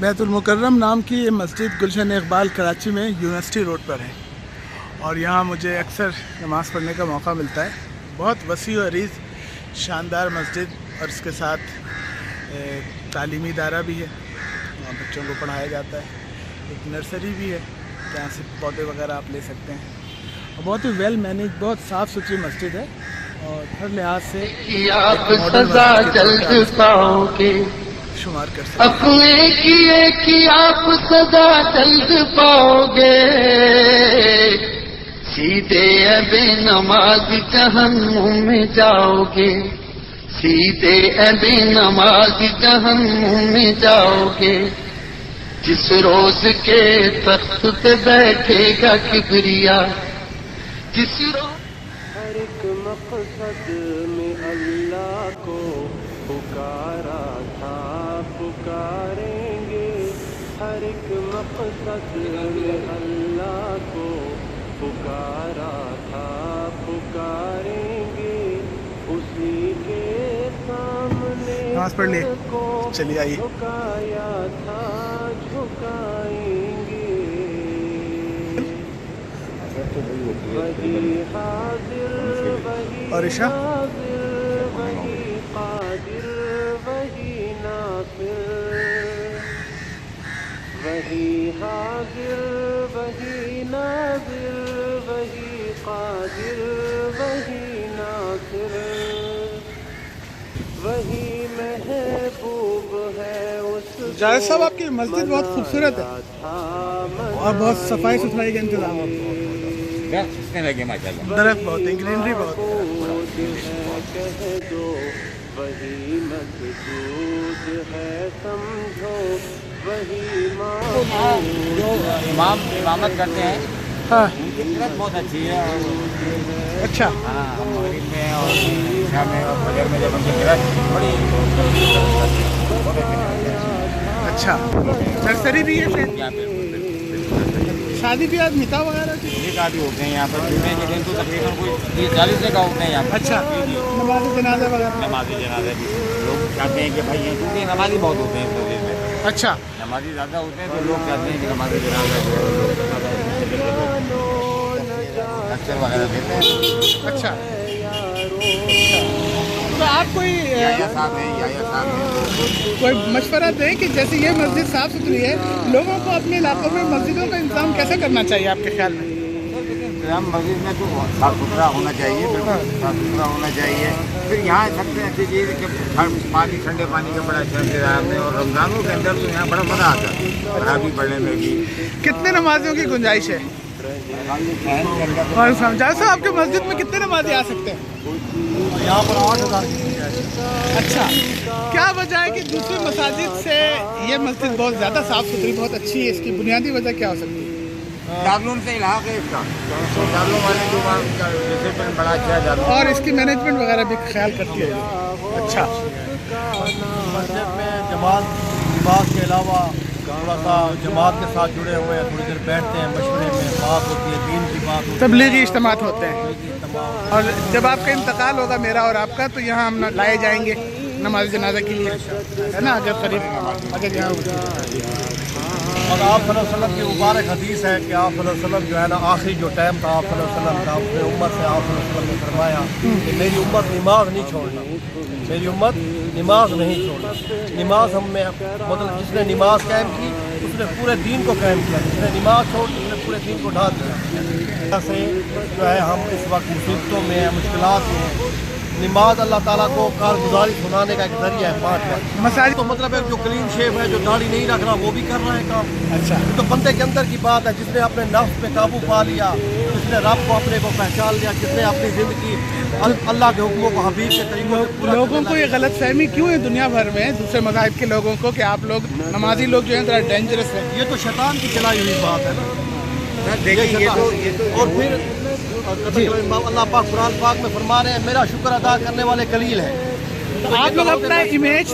بیت المکرم نام کی یہ مسجد گلشن اقبال کراچی میں یونیورسٹی روڈ پر ہے، اور یہاں مجھے اکثر نماز پڑھنے کا موقع ملتا ہے۔ بہت وسیع و عریض شاندار مسجد، اور اس کے ساتھ تعلیمی ادارہ بھی ہے، وہاں بچوں کو پڑھایا جاتا ہے۔ ایک نرسری بھی ہے جہاں سے پودے وغیرہ آپ لے سکتے ہیں، اور بہت ہی ویل مینیج، بہت صاف ستھری مسجد ہے، اور ہر لحاظ سے آپ سزا جلد پاؤ گے، شمار کر سکتے ہیں۔ اپنے کیے کی آپ سزا جلد پاؤ گے، سیدھے بے نماز جہنم میں جاؤ گے، سیدھے بے نماز جہنم میں جاؤ گے، جس روز کے تخت پہ بیٹھے گا کبریا، جس روز ہر ایک مقصد میں اللہ کو پکارا تھا، پکاریں گے، ہر ایک مقصد میں اللہ کو پکارا تھا، پکاریں گے، اسی کے سامنے نماز پڑھ لی، چلیے آئیے۔ جھکایا تھا، جھکائیں گے، وہی حاضر اور عشاء وہی قادر وہی ناصر، وہی حاضر وہی ناظر وہی قادر وہی ناصر، وہی محبوب ہے اس جاوید صاحب، آپ کی مسجد بہت خوبصورت ہے اور بہت صفائی ستھرائی کا انتظام ہے، لگے ماشاءاللہ، درخت بہت ہے، گرینری بہت ہے۔ کہہ دو وہی مسجود ہے، سمجھو وہی جو امام امامت کرتے ہیں ہاں فطرت بہت اچھی ہے، اور اچھا، ہاں مغرب میں اور عشاء میں اور فجر میں جب ان کی قرأت بڑی بہت اچھا۔ نرسری بھی ہے پھر یہاں پہ شادی بیاہ نکاح وغیرہ کی؟ نکاح بھی ہوتے ہیں یہاں پر، جمعے کے دن تو تقریباً کوئی 30-40 نکاح ہوتے ہیں یہاں پر۔ اچھا، نماز جنازہ وغیرہ؟ نمازی جنازہ بھی لوگ چاہتے ہیں کہ بھائی یہ کیونکہ نمازی بہت ہوتے ہیں اس مسجد میں، اچھا، نمازی زیادہ ہوتے ہیں تو لوگ چاہتے ہیں کہ نماز جنازہ جو ہے لیکچر وغیرہ دیتے ہیں۔ اچھا۔ تو آپ کوئی صاحب ہیں کوئی مشورہ دیں کہ جیسے یہ مسجد صاف ستھری ہے، لوگوں کو اپنے علاقوں میں مسجدوں کا انتظام کیسے کرنا چاہیے آپ کے خیال میں؟ ہم مسجد میں تو صاف ستھرا ہونا چاہیے، بالکل صاف ستھرا ہونا چاہیے۔ پھر یہاں سب سے اچھی چیز کہ پانی، ٹھنڈے پانی کا بڑا اچھا انتظام ہے، اور رمضانوں کے اندر تو یہاں بڑا مزہ آتا ہے خرابی پڑھنے میں بھی۔ کتنے نمازیوں کی گنجائش ہے؟ اور جاوید صاحب، آپ کے مسجد میں کتنے نمازی آ سکتے ہیں؟ یہاں پر 8,000 کی گنجائش ہے۔ اچھا، کیا وجہ ہے کہ دوسری مساجد سے یہ مسجد بہت زیادہ صاف ستھری، بہت اچھی ہے؟ اس کی بنیادی وجہ کیا ہو سکتی ہے؟ دارالعلوم سے علاقہ ہے اس کا، دارالعلوم والے جو ڈسپلن بڑا اچھا ہے دارالعلوم، اور اس کی مینجمنٹ وغیرہ بھی خیال کرتی ہے؟ اچھا، مسجد میں نماز کے علاوہ تھوڑا سا جماعت کے ساتھ جڑے ہوئے ہیں، تھوڑی دیر بیٹھتے ہیں، مشورے میں بات ہوتی ہے، دین کی بات ہوتی ہے، تبلیغی اجتماعات ہوتے ہیں، تمام۔ اور جب آپ کا انتقال ہوگا میرا اور آپ کا، تو یہاں ہم لائے جائیں گے نماز جنازہ کے لیے، ہے نا؟ اگر قریب اگر یہاں اور آپ صلی اللہ علیہ وسلم کی مبارک حدیث ہے کہ آپ صلی اللہ علیہ وسلم جو ہے نا، آخری جو ٹائم تھا آپ صلی اللہ علیہ وسلم کا، اپنے امت سے آپ صلی اللہ علیہ وسلم نے فرمایا کہ میری امت نماز نہیں چھوڑنا، میری امت نماز نہیں چھوڑنا۔ نماز ہم میں مطلب جس نے نماز قائم کی اس نے پورے دین کو قائم کیا، جس نے نماز چھوڑ اس نے پورے دین کو ڈھا دیا۔ سے جو ہے ہم اس وقت مصیبتوں میں ہیں، مشکلات میں ہیں، نماز اللہ تعالیٰ کو کارگزاری سنانے کا ایک ذریعہ ہے۔ 5 وقت مساجد تو مطلب ہے جو کلین شیپ ہے، جو داڑھی نہیں رکھ رہا، وہ بھی کر رہا ہے کام۔ اچھا، یہ تو بندے کے اندر کی بات ہے، جس نے اپنے نفس پہ قابو پا لیا، جس نے رب کو اپنے کو پہچان لیا، جس نے اپنی زندگی اللہ کے حکموں کو حبیب کے طریقوں سے پورا لوگوں کو یہ غلط فہمی کیوں ہے دنیا بھر میں دوسرے مذاہب کے لوگوں کو کہ آپ لوگ نمازی لوگ جو ہیں ذرا ڈینجرس ہیں؟ یہ تو شیطان کی چلائی ہوئی بات ہے نا۔ دیکھیں اور پھر اللہ پاک قرآن پاک میں فرما رہے ہیں میرا شکر ادا کرنے والے قلیل ہیں۔ تو آپ لوگ اپنا امیج